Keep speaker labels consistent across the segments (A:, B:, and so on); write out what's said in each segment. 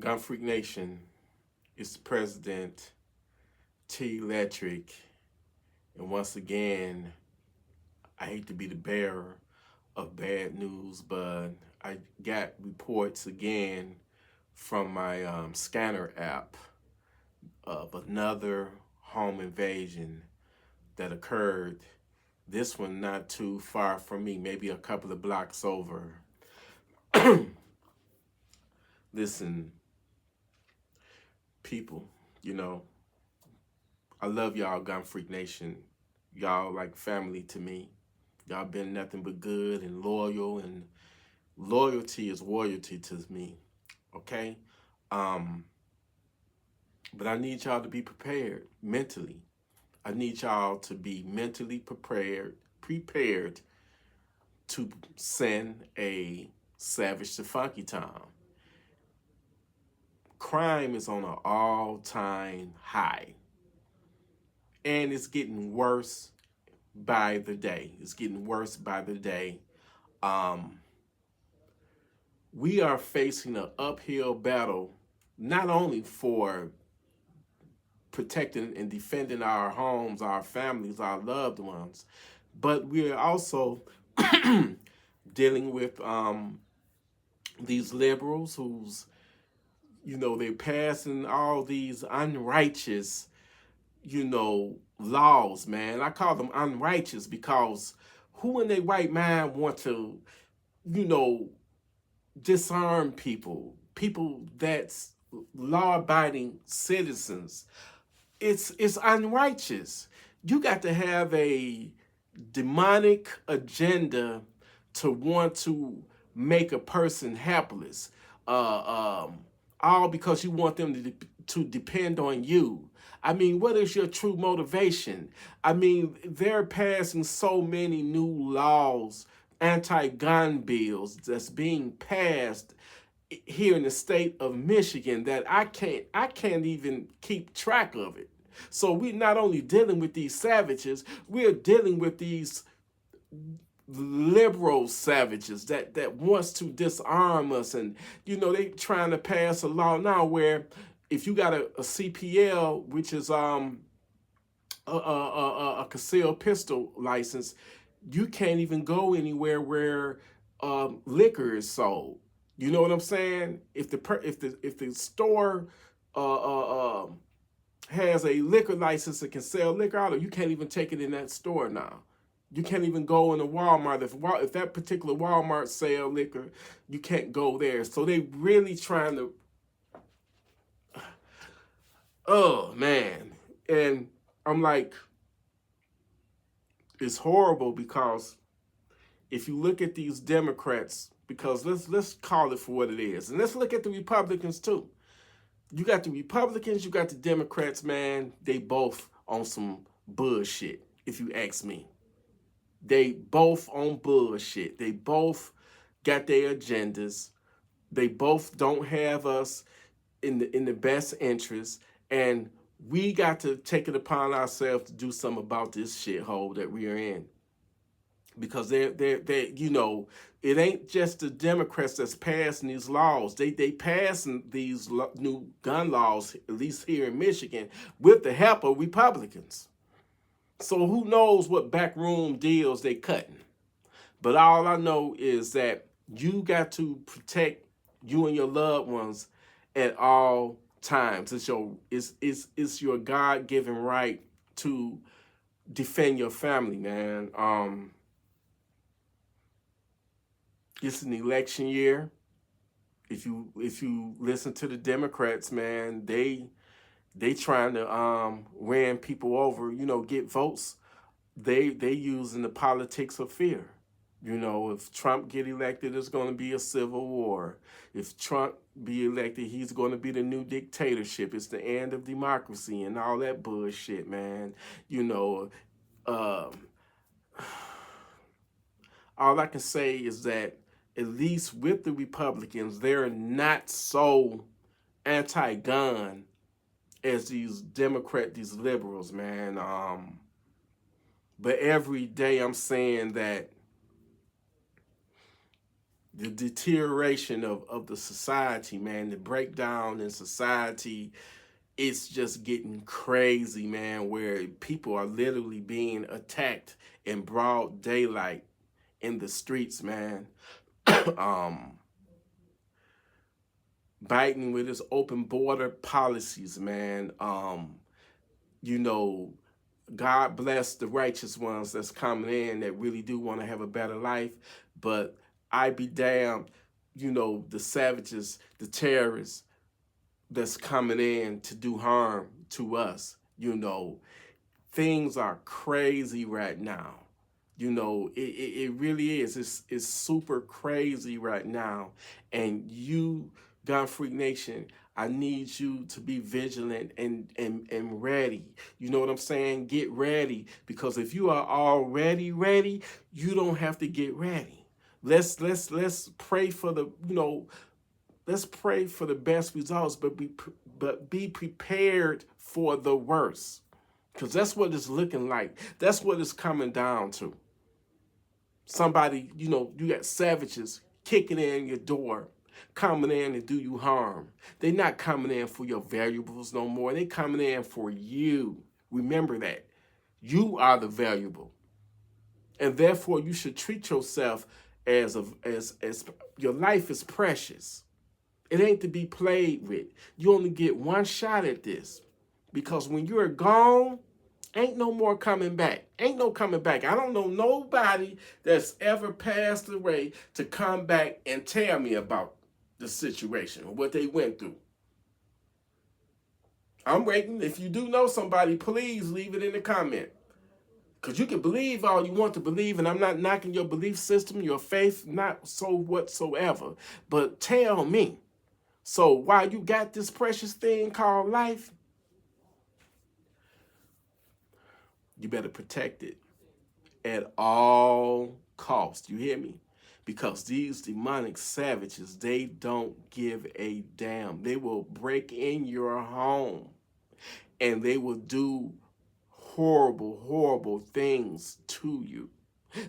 A: Gunfreak Nation, it's President TElectrik, and once again, I hate to be the bearer of bad news, but I got reports again from my scanner app of another home invasion that occurred. This one not too far from me, maybe a couple of blocks over. Listen, people, you know, I love y'all, Gunfreak Nation. Y'all like family to me. Y'all been nothing but good and loyal, and loyalty is royalty to me, okay? But I need y'all to be prepared mentally. I need y'all to be mentally prepared to send a Savage to Funky Town. Crime is on an all-time high. And it's getting worse by the day. It's getting worse by the day. We are facing an uphill battle, not only for protecting and defending our homes, our families, our loved ones, but we're also dealing with these liberals who's, they're passing all these unrighteous, laws, man. I call them unrighteous because who in their right mind want to, disarm people that's law-abiding citizens? It's unrighteous. You got to have a demonic agenda to want to make a person helpless, all because you want them to depend on you. I mean, what is your true motivation? I mean, they're passing so many new laws, anti-gun bills that's being passed here in the state of Michigan that I can't even keep track of it. So we're not only dealing with these savages, we're dealing with these liberal savages that wants to disarm us. And they trying to pass a law now where if you got a CPL, which is a concealed pistol license, you can't even go anywhere where liquor is sold. You know what I'm saying? If the store has a liquor license that can sell liquor out, you can't even take it in that store now. You can't even go in a Walmart. If that particular Walmart sell liquor, you can't go there. So they really trying to, oh man. And I'm like, it's horrible because if you look at these Democrats, because let's call it for what it is, and let's look at the Republicans too. You got the Republicans, you got the Democrats, man. They both on some bullshit, if you ask me. They both on bullshit. They both got their agendas. They both don't have us in the best interest, and we got to take it upon ourselves to do something about this shithole that we are in. Because they it ain't just the Democrats that's passing these laws. They passing these new gun laws, at least here in Michigan, with the help of Republicans. So who knows what backroom deals they cutting. But all I know is that you got to protect you and your loved ones at all times. It's your God-given right to defend your family, man. It's an election year. If you listen to the Democrats, man, they trying to ran people over, get votes. They using the politics of fear. If Trump get elected, it's going to be a civil war. If Trump be elected, he's going to be the new dictatorship. It's the end of democracy and all that bullshit, man. All I can say is that at least with the Republicans, they're not so anti-gun as these these liberals, man. But every day I'm saying that The deterioration of the society, man, the breakdown in society, it's just getting crazy, man, where people are literally being attacked in broad daylight in the streets, man. um, Biden with his open border policies, man. You know, God bless the righteous ones that's coming in that really do want to have a better life, but I be damned, you know, the savages, the terrorists that's coming in to do harm to us. You know, things are crazy right now. You know, it really is. It's super crazy right now. And you, Gunfreak Nation, I need you to be vigilant and ready. You know what I'm saying? Get ready. Because if you are already ready, you don't have to get ready. Let's pray for the, you know, let's pray for the best results, but be prepared for the worst. Because that's what it's looking like. That's what it's coming down to. Somebody, you know, you got savages kicking in your door, coming in to do you harm. They're not coming in for your valuables no more. They're coming in for you. Remember that. You are the valuable. And therefore, you should treat yourself as your life is precious. It ain't to be played with. You only get one shot at this. Because when you're gone, ain't no more coming back. Ain't no coming back. I don't know nobody that's ever passed away to come back and tell me about the situation or what they went through. I'm waiting. If you do know somebody, please leave it in the comment. Because you can believe all you want to believe, and I'm not knocking your belief system, your faith, not so whatsoever. But tell me. So while you got this precious thing called life, you better protect it at all costs. You hear me? Because these demonic savages, they don't give a damn. They will break in your home and they will do horrible, horrible things to you.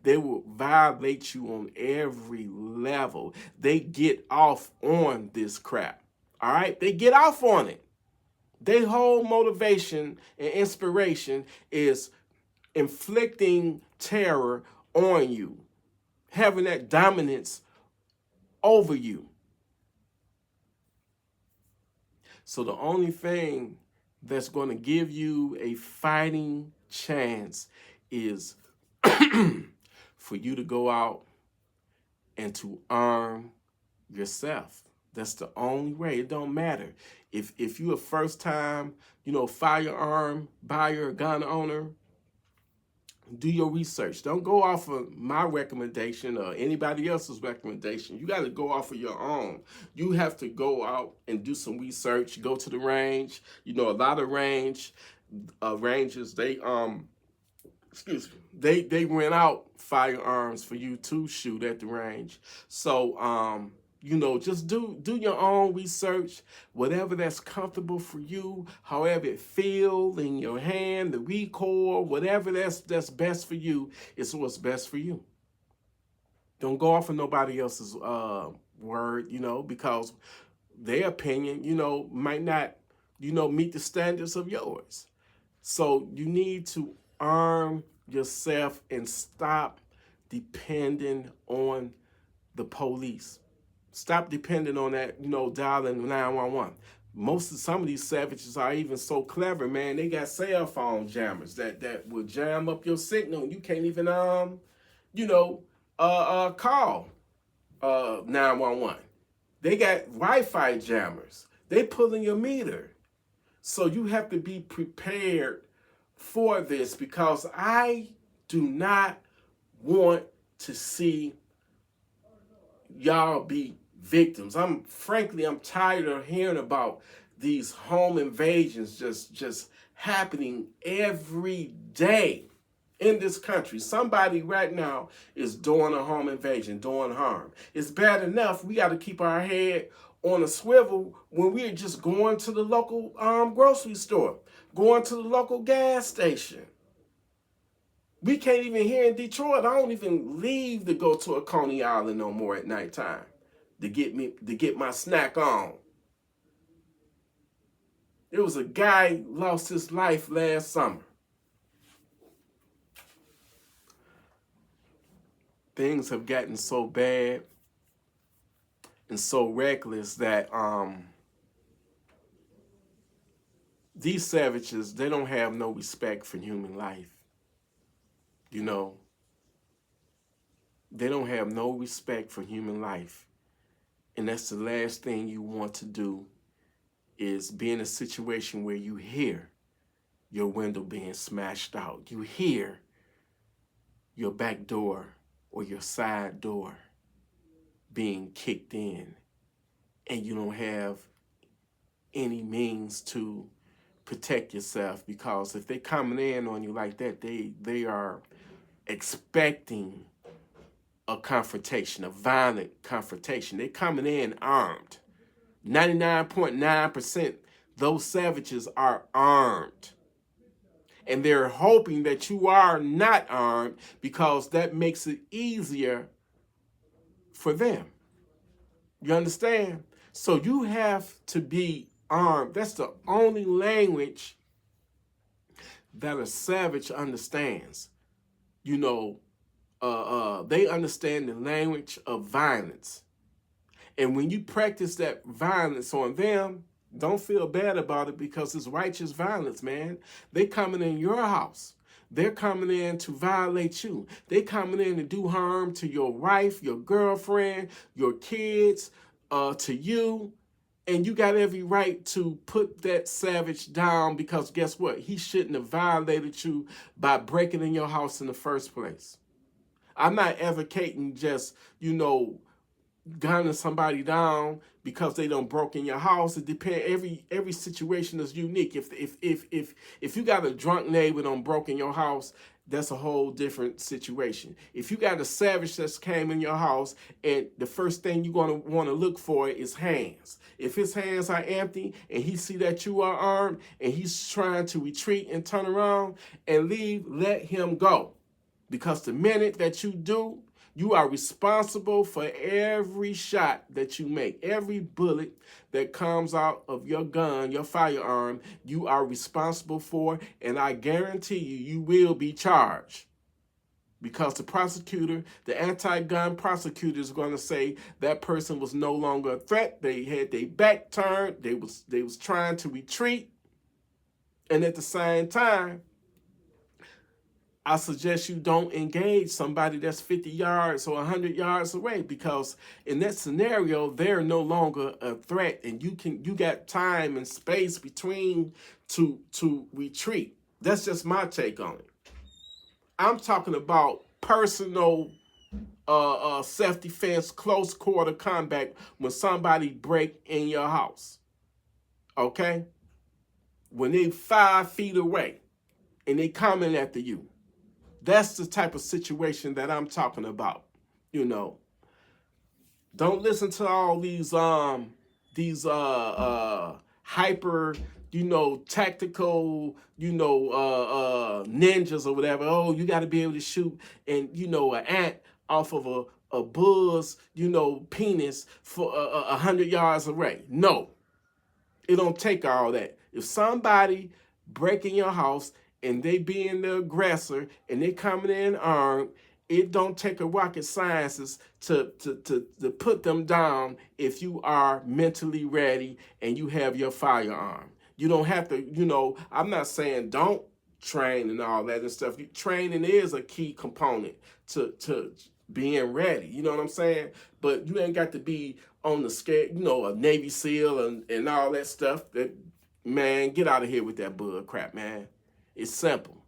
A: They will violate you on every level. They get off on this crap. All right? They get off on it. Their whole motivation and inspiration is inflicting terror on you, having that dominance over you. So the only thing that's going to give you a fighting chance is for you to go out and to arm yourself. That's the only way. It don't matter. If you're a first time, you know, firearm buyer, gun owner, do your research. Don't go off of my recommendation or anybody else's recommendation. You got to go off of your own. You have to go out and do some research. Go to the range. You know, a lot of ranges, they they rent out firearms for you to shoot at the range. So you know, just do your own research, whatever that's comfortable for you, however it feels in your hand, the recoil, whatever that's best for you is what's best for you. Don't go off of nobody else's word, you know, because their opinion, you know, might not, you know, meet the standards of yours. So you need to arm yourself and stop depending on the police. Stop depending on that, you know, dialing 911. Some of these savages are even so clever, man. They got cell phone jammers that will jam up your signal. You can't even you know, call 911. They got Wi-Fi jammers. They pulling your meter. So you have to be prepared for this, because I do not want to see y'all be victims. I'm tired of hearing about these home invasions just happening every day in this country. Somebody right now is doing a home invasion, doing harm. It's bad enough we got to keep our head on a swivel when we're just going to the local grocery store, going to the local gas station. We can't even here in Detroit. I don't even leave to go to a Coney Island no more at nighttime to get my snack on. There was a guy lost his life last summer. Things have gotten so bad and so reckless that these savages, they don't have no respect for human life. You know, they don't have no respect for human life. And that's the last thing you want to do, is be in a situation where you hear your window being smashed out. You hear your back door or your side door being kicked in, and you don't have any means to protect yourself, because if they're coming in on you like that, they are expecting a confrontation, a violent confrontation. They're coming in armed. 99.9% those savages are armed. And they're hoping that you are not armed, because that makes it easier for them. You understand? So you have to be armed. That's the only language that a savage understands. You know, they understand the language of violence. And when you practice that violence on them, don't feel bad about it, because it's righteous violence, man. They coming in your house. They're coming in to violate you. They coming in to do harm to your wife, your girlfriend, your kids, to you. And you got every right to put that savage down, because guess what? He shouldn't have violated you by breaking in your house in the first place. I'm not advocating just, gunning somebody down because they done broke in your house. It depends. Every situation is unique. If you got a drunk neighbor done broke in your house, that's a whole different situation. If you got a savage that's came in your house, and the first thing you're gonna want to look for is hands. If his hands are empty and he see that you are armed and he's trying to retreat and turn around and leave, let him go. Because the minute that you do, you are responsible for every shot that you make. Every bullet that comes out of your gun, your firearm, you are responsible for, and I guarantee you, you will be charged. Because the prosecutor, the anti-gun prosecutor, is going to say that person was no longer a threat. They had their back turned. They was trying to retreat. And at the same time, I suggest you don't engage somebody that's 50 yards or 100 yards away, because in that scenario, they're no longer a threat, and you got time and space between to retreat. That's just my take on it. I'm talking about personal self-defense, close quarter combat when somebody break in your house. Okay? When they 5 feet away and they coming after you. That's the type of situation that I'm talking about. Don't listen to all these hyper, tactical, ninjas or whatever. Oh, you got to be able to shoot an ant off of a bull's, penis for 100 yards away. No, it don't take all that. If somebody break in your house and they being the aggressor and they coming in armed, it don't take a rocket scientist to put them down if you are mentally ready and you have your firearm. You don't have to, I'm not saying don't train and all that and stuff. Training is a key component to being ready. You know what I'm saying? But you ain't got to be on the scale, a Navy SEAL and all that stuff. Man, get out of here with that bull crap, man. It's simple.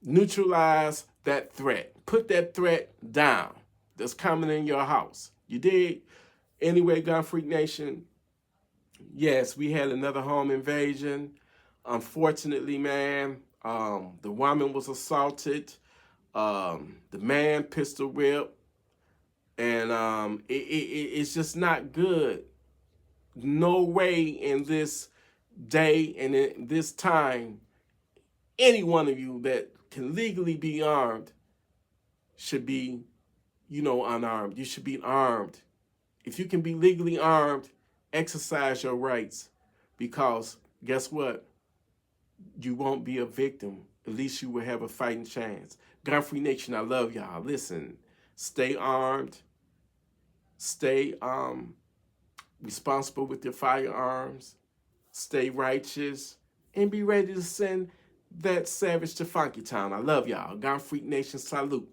A: Neutralize that threat. Put that threat down that's coming in your house. You dig? Anyway, Gunfreak Nation, yes, we had another home invasion. Unfortunately, man, the woman was assaulted. The man pistol whipped. And it's just not good. No way in this day and in this time any one of you that can legally be armed should be, unarmed. You should be armed. If you can be legally armed, exercise your rights, because guess what? You won't be a victim. At least you will have a fighting chance. Gunfree Nation, I love y'all. Listen, stay armed. Stay responsible with your firearms. Stay righteous. And be ready to send that savage to Funky Town. I love y'all. Gunfreaknation Salute.